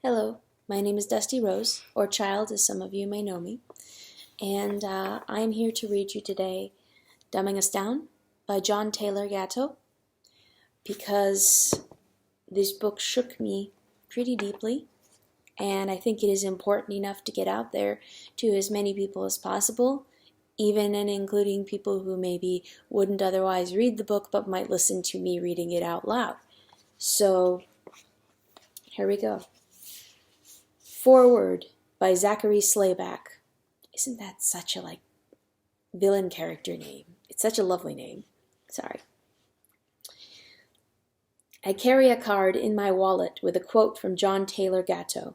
Hello, my name is Dusty Rose, or Child as some of you may know me, and I am here to read you today Dumbing Us Down by John Taylor Gatto, because this book shook me pretty deeply, and I think it is important enough to get out there to as many people as possible, even and including people who maybe wouldn't otherwise read the book but might listen to me reading it out loud. So, here we go. Foreword by Zachary Slayback. Isn't that such a villain character name? It's such a lovely name. Sorry. I carry a card in my wallet with a quote from John Taylor Gatto.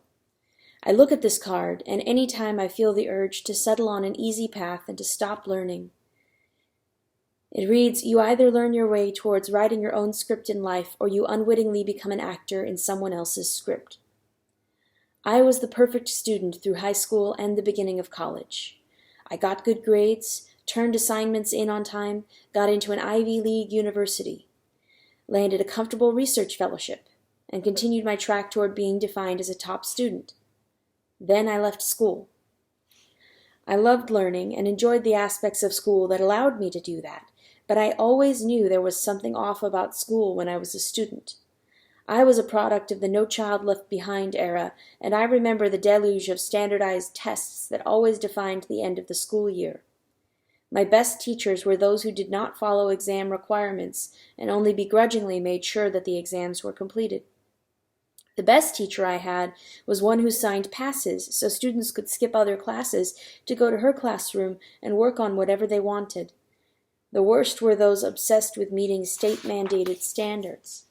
I look at this card, and any time I feel the urge to settle on an easy path and to stop learning. It reads, you either learn your way towards writing your own script in life, or you unwittingly become an actor in someone else's script. I was the perfect student through high school and the beginning of college. I got good grades, turned assignments in on time, got into an Ivy League university, landed a comfortable research fellowship, and continued my track toward being defined as a top student. Then I left school. I loved learning and enjoyed the aspects of school that allowed me to do that, but I always knew there was something off about school when I was a student. I was a product of the No Child Left Behind era, and I remember the deluge of standardized tests that always defined the end of the school year. My best teachers were those who did not follow exam requirements and only begrudgingly made sure that the exams were completed. The best teacher I had was one who signed passes so students could skip other classes to go to her classroom and work on whatever they wanted. The worst were those obsessed with meeting state-mandated standards.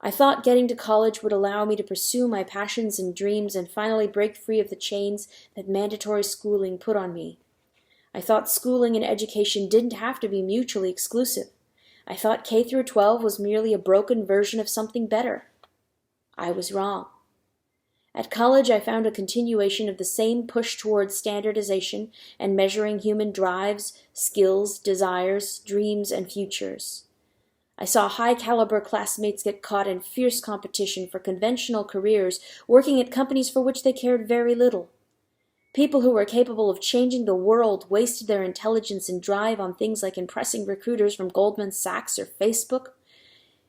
I thought getting to college would allow me to pursue my passions and dreams and finally break free of the chains that mandatory schooling put on me. I thought schooling and education didn't have to be mutually exclusive. I thought K through 12 was merely a broken version of something better. I was wrong. At college, I found a continuation of the same push towards standardization and measuring human drives, skills, desires, dreams, and futures. I saw high-caliber classmates get caught in fierce competition for conventional careers, working at companies for which they cared very little. People who were capable of changing the world wasted their intelligence and drive on things like impressing recruiters from Goldman Sachs or Facebook.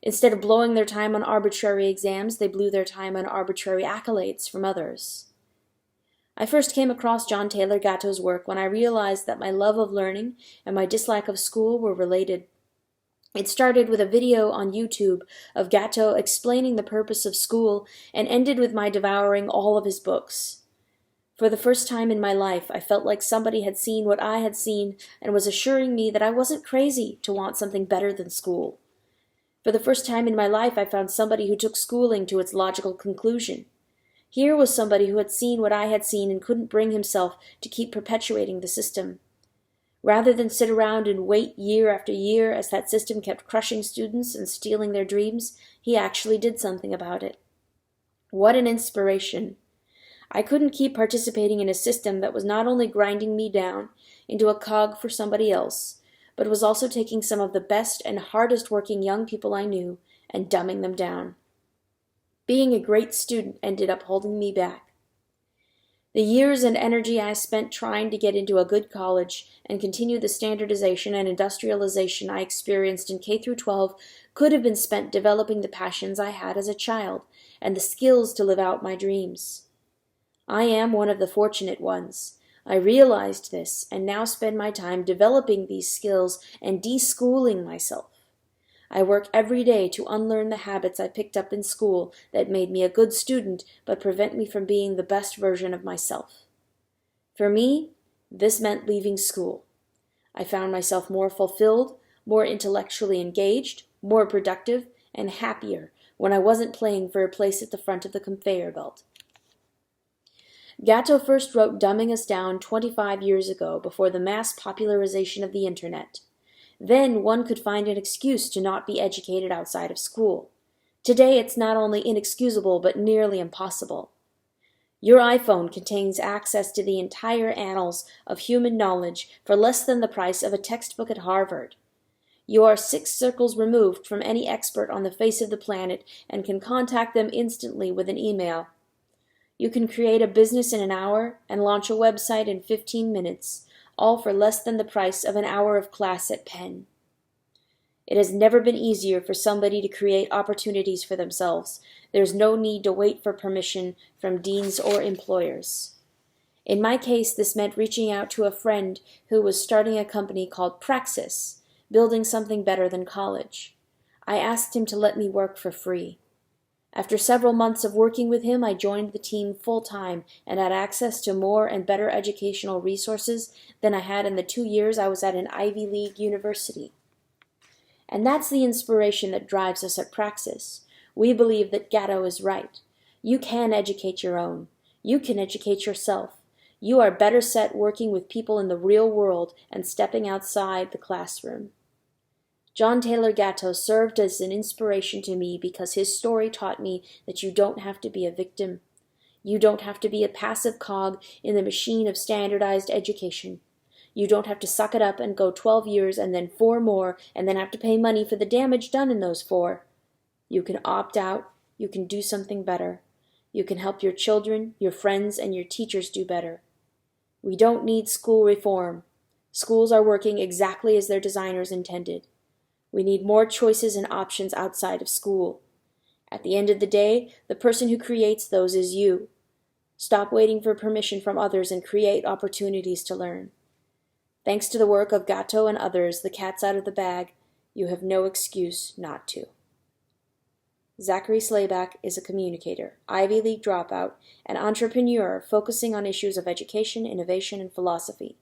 Instead of blowing their time on arbitrary exams, they blew their time on arbitrary accolades from others. I first came across John Taylor Gatto's work when I realized that my love of learning and my dislike of school were related. It started with a video on YouTube of Gatto explaining the purpose of school and ended with my devouring all of his books. For the first time in my life, I felt like somebody had seen what I had seen and was assuring me that I wasn't crazy to want something better than school. For the first time in my life, I found somebody who took schooling to its logical conclusion. Here was somebody who had seen what I had seen and couldn't bring himself to keep perpetuating the system. Rather than sit around and wait year after year as that system kept crushing students and stealing their dreams, he actually did something about it. What an inspiration! I couldn't keep participating in a system that was not only grinding me down into a cog for somebody else, but was also taking some of the best and hardest working young people I knew and dumbing them down. Being a great student ended up holding me back. The years and energy I spent trying to get into a good college and continue the standardization and industrialization I experienced in K through 12 could have been spent developing the passions I had as a child and the skills to live out my dreams. I am one of the fortunate ones. I realized this and now spend my time developing these skills and de-schooling myself. I work every day to unlearn the habits I picked up in school that made me a good student but prevent me from being the best version of myself. For me, this meant leaving school. I found myself more fulfilled, more intellectually engaged, more productive, and happier when I wasn't playing for a place at the front of the conveyor belt. Gatto first wrote Dumbing Us Down 25 years ago, before the mass popularization of the Internet. Then one could find an excuse to not be educated outside of school. Today it's not only inexcusable but nearly impossible. Your iPhone contains access to the entire annals of human knowledge for less than the price of a textbook at Harvard. You are 6 circles removed from any expert on the face of the planet and can contact them instantly with an email. You can create a business in an hour and launch a website in 15 minutes, all for less than the price of an hour of class at Penn. It has never been easier for somebody to create opportunities for themselves. There's no need to wait for permission from deans or employers. In my case, this meant reaching out to a friend who was starting a company called Preface, building something better than college. I asked him to let me work for free. After several months of working with him, I joined the team full-time and had access to more and better educational resources than I had in the 2 years I was at an Ivy League university. And that's the inspiration that drives us at Praxis. We believe that Gatto is right. You can educate your own. You can educate yourself. You are better set working with people in the real world and stepping outside the classroom. John Taylor Gatto served as an inspiration to me because his story taught me that you don't have to be a victim. You don't have to be a passive cog in the machine of standardized education. You don't have to suck it up and go 12 years and then 4 more and then have to pay money for the damage done in those 4. You can opt out. You can do something better. You can help your children, your friends, and your teachers do better. We don't need school reform. Schools are working exactly as their designers intended. We need more choices and options outside of school. At the end of the day, the person who creates those is you. Stop waiting for permission from others and create opportunities to learn. Thanks to the work of Gatto and others, the cat's out of the bag. You have no excuse not to. Zachary Slayback is a communicator, Ivy League dropout, and entrepreneur focusing on issues of education, innovation, and philosophy.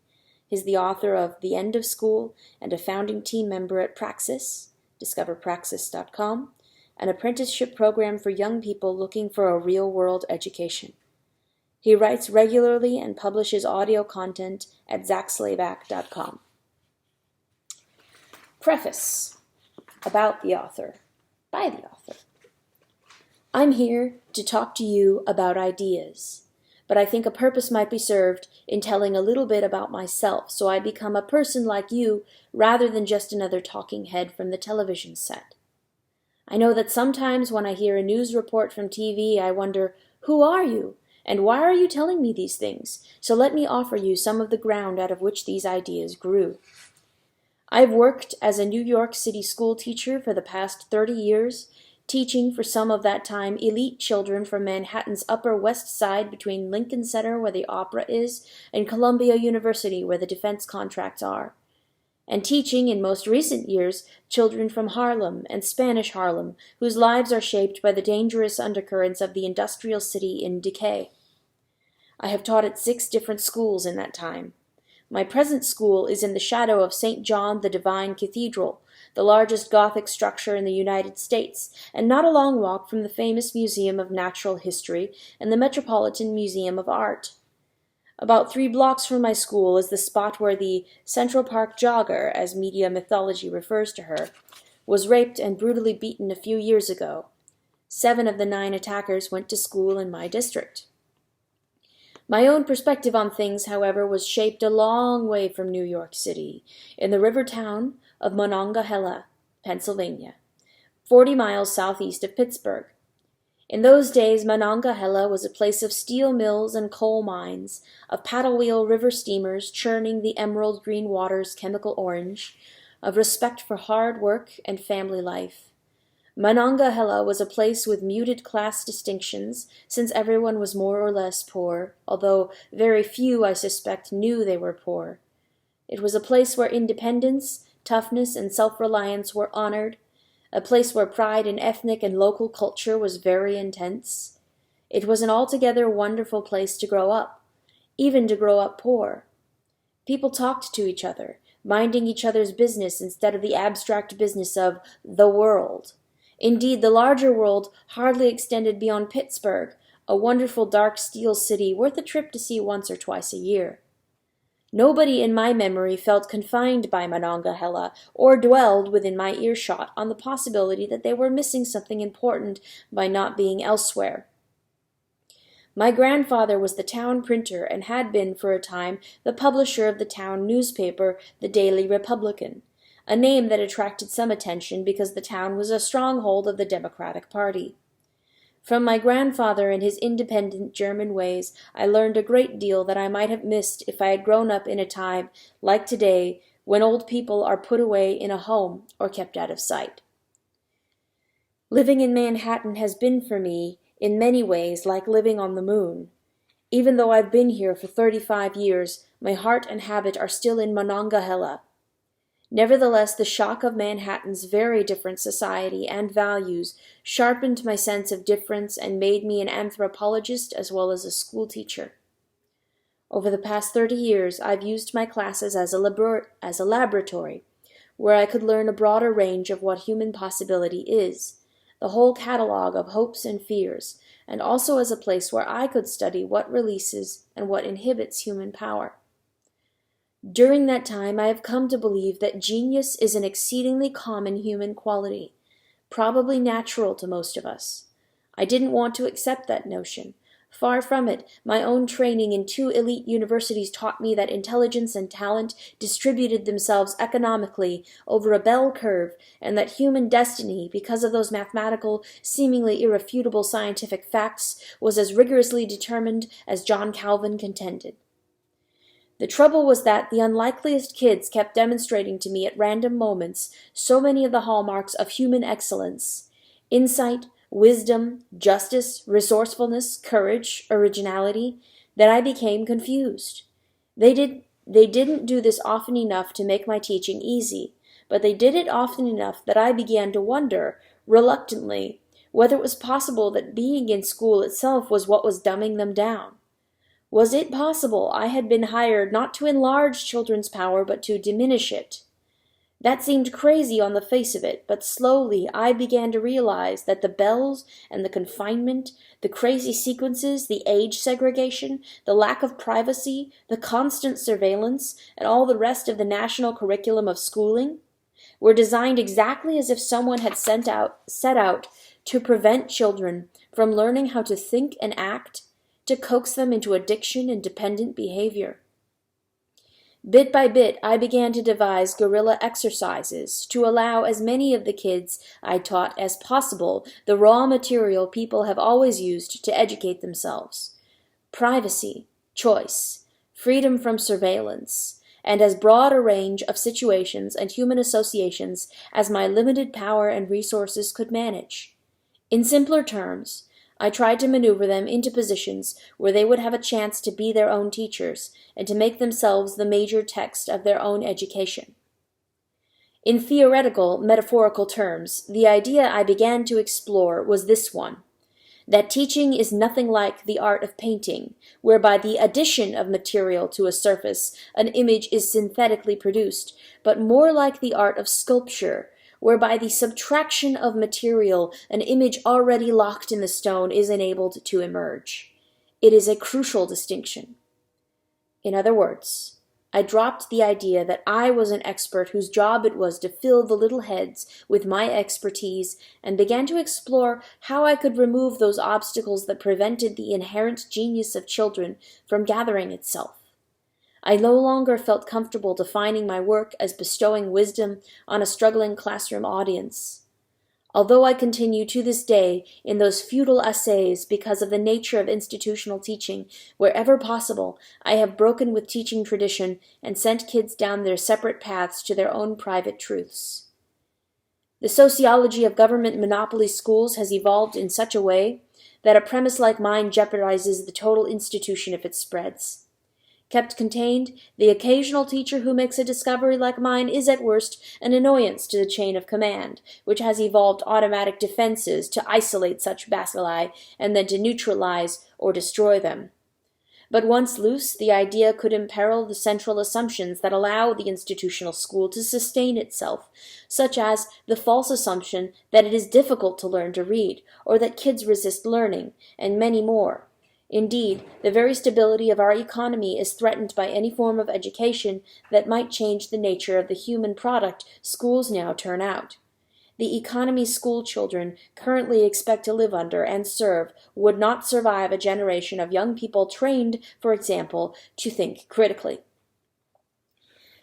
He's the author of The End of School and a founding team member at Praxis, discoverpraxis.com, an apprenticeship program for young people looking for a real-world education. He writes regularly and publishes audio content at zachslayback.com. Preface. About the author. By the author. I'm here to talk to you about ideas, but I think a purpose might be served in telling a little bit about myself so I become a person like you rather than just another talking head from the television set. I know that sometimes when I hear a news report from TV, I wonder, who are you? And why are you telling me these things? So let me offer you some of the ground out of which these ideas grew. I've worked as a New York City school teacher for the past 30 years, teaching for some of that time elite children from Manhattan's Upper West Side between Lincoln Center, where the opera is, and Columbia University, where the defense contracts are. And teaching, in most recent years, children from Harlem and Spanish Harlem, whose lives are shaped by the dangerous undercurrents of the industrial city in decay. I have taught at 6 different schools in that time. My present school is in the shadow of St. John the Divine Cathedral, the largest Gothic structure in the United States, and not a long walk from the famous Museum of Natural History and the Metropolitan Museum of Art. About 3 blocks from my school is the spot where the Central Park jogger, as media mythology refers to her, was raped and brutally beaten a few years ago. 7 of the 9 attackers went to school in my district. My own perspective on things, however, was shaped a long way from New York City, in the river town of Monongahela, Pennsylvania, 40 miles southeast of Pittsburgh. In those days, Monongahela was a place of steel mills and coal mines, of paddle-wheel river steamers churning the emerald green waters chemical orange, of respect for hard work and family life. Monongahela was a place with muted class distinctions, since everyone was more or less poor, although very few, I suspect, knew they were poor. It was a place where independence, toughness, and self-reliance were honored, a place where pride in ethnic and local culture was very intense. It was an altogether wonderful place to grow up, even to grow up poor. People talked to each other, minding each other's business instead of the abstract business of the world. Indeed, the larger world hardly extended beyond Pittsburgh, a wonderful dark steel city worth a trip to see once or twice a year. Nobody in my memory felt confined by Monongahela or dwelled within my earshot on the possibility that they were missing something important by not being elsewhere. My grandfather was the town printer and had been for a time the publisher of the town newspaper, the Daily Republican, a name that attracted some attention because the town was a stronghold of the Democratic Party. From my grandfather and his independent German ways, I learned a great deal that I might have missed if I had grown up in a time like today, when old people are put away in a home or kept out of sight. Living in Manhattan has been for me, in many ways, like living on the moon. Even though I've been here for 35 years, my heart and habit are still in Monongahela. Nevertheless, the shock of Manhattan's very different society and values sharpened my sense of difference and made me an anthropologist as well as a school teacher. Over the past 30 years, I've used my classes as a laboratory, where I could learn a broader range of what human possibility is, the whole catalog of hopes and fears, and also as a place where I could study what releases and what inhibits human power. During that time, I have come to believe that genius is an exceedingly common human quality, probably natural to most of us. I didn't want to accept that notion. Far from it, my own training in 2 elite universities taught me that intelligence and talent distributed themselves economically over a bell curve, and that human destiny, because of those mathematical, seemingly irrefutable scientific facts, was as rigorously determined as John Calvin contended. The trouble was that the unlikeliest kids kept demonstrating to me at random moments so many of the hallmarks of human excellence: insight, wisdom, justice, resourcefulness, courage, originality, that I became confused. They didn't do this often enough to make my teaching easy, but they did it often enough that I began to wonder, reluctantly, whether it was possible that being in school itself was what was dumbing them down. Was it possible I had been hired not to enlarge children's power, but to diminish it? That seemed crazy on the face of it, but slowly I began to realize that the bells and the confinement, the crazy sequences, the age segregation, the lack of privacy, the constant surveillance, and all the rest of the national curriculum of schooling were designed exactly as if someone had set out to prevent children from learning how to think and act, to coax them into addiction and dependent behavior. Bit by bit, I began to devise guerrilla exercises to allow as many of the kids I taught as possible the raw material people have always used to educate themselves: privacy, choice, freedom from surveillance, and as broad a range of situations and human associations as my limited power and resources could manage. In simpler terms, I tried to maneuver them into positions where they would have a chance to be their own teachers and to make themselves the major text of their own education. In theoretical, metaphorical terms, the idea I began to explore was this one: that teaching is nothing like the art of painting, where by the addition of material to a surface an image is synthetically produced, but more like the art of sculpture, where by the subtraction of material an image already locked in the stone is enabled to emerge. It is a crucial distinction. In other words, I dropped the idea that I was an expert whose job it was to fill the little heads with my expertise, and began to explore how I could remove those obstacles that prevented the inherent genius of children from gathering itself. I no longer felt comfortable defining my work as bestowing wisdom on a struggling classroom audience. Although I continue to this day in those futile essays because of the nature of institutional teaching, wherever possible, I have broken with teaching tradition and sent kids down their separate paths to their own private truths. The sociology of government monopoly schools has evolved in such a way that a premise like mine jeopardizes the total institution if it spreads. Kept contained, the occasional teacher who makes a discovery like mine is at worst an annoyance to the chain of command, which has evolved automatic defenses to isolate such bacilli and then to neutralize or destroy them. But once loose, the idea could imperil the central assumptions that allow the institutional school to sustain itself, such as the false assumption that it is difficult to learn to read, or that kids resist learning, and many more. Indeed, the very stability of our economy is threatened by any form of education that might change the nature of the human product schools now turn out. The economy school children currently expect to live under and serve would not survive a generation of young people trained, for example, to think critically.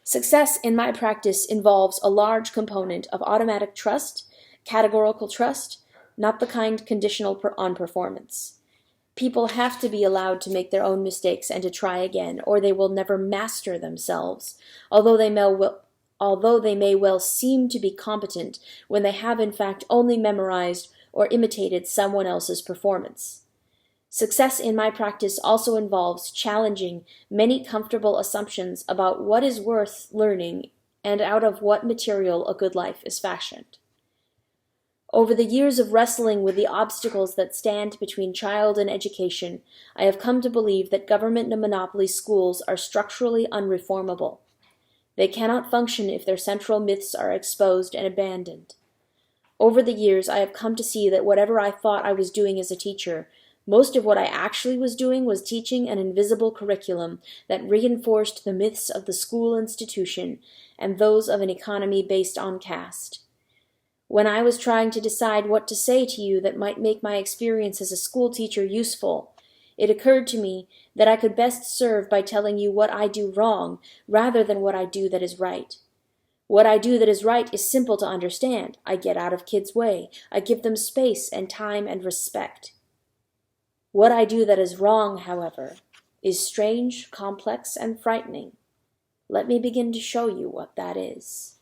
Success in my practice involves a large component of automatic trust, categorical trust, not the kind conditional on performance. People have to be allowed to make their own mistakes and to try again, or they will never master themselves, although they may well seem to be competent when they have in fact only memorized or imitated someone else's performance. Success in my practice also involves challenging many comfortable assumptions about what is worth learning and out of what material a good life is fashioned. Over the years of wrestling with the obstacles that stand between child and education, I have come to believe that government and monopoly schools are structurally unreformable. They cannot function if their central myths are exposed and abandoned. Over the years, I have come to see that whatever I thought I was doing as a teacher, most of what I actually was doing was teaching an invisible curriculum that reinforced the myths of the school institution and those of an economy based on caste. When I was trying to decide what to say to you that might make my experience as a school teacher useful, it occurred to me that I could best serve by telling you what I do wrong rather than what I do that is right. What I do that is right is simple to understand. I get out of kids' way. I give them space and time and respect. What I do that is wrong, however, is strange, complex, and frightening. Let me begin to show you what that is.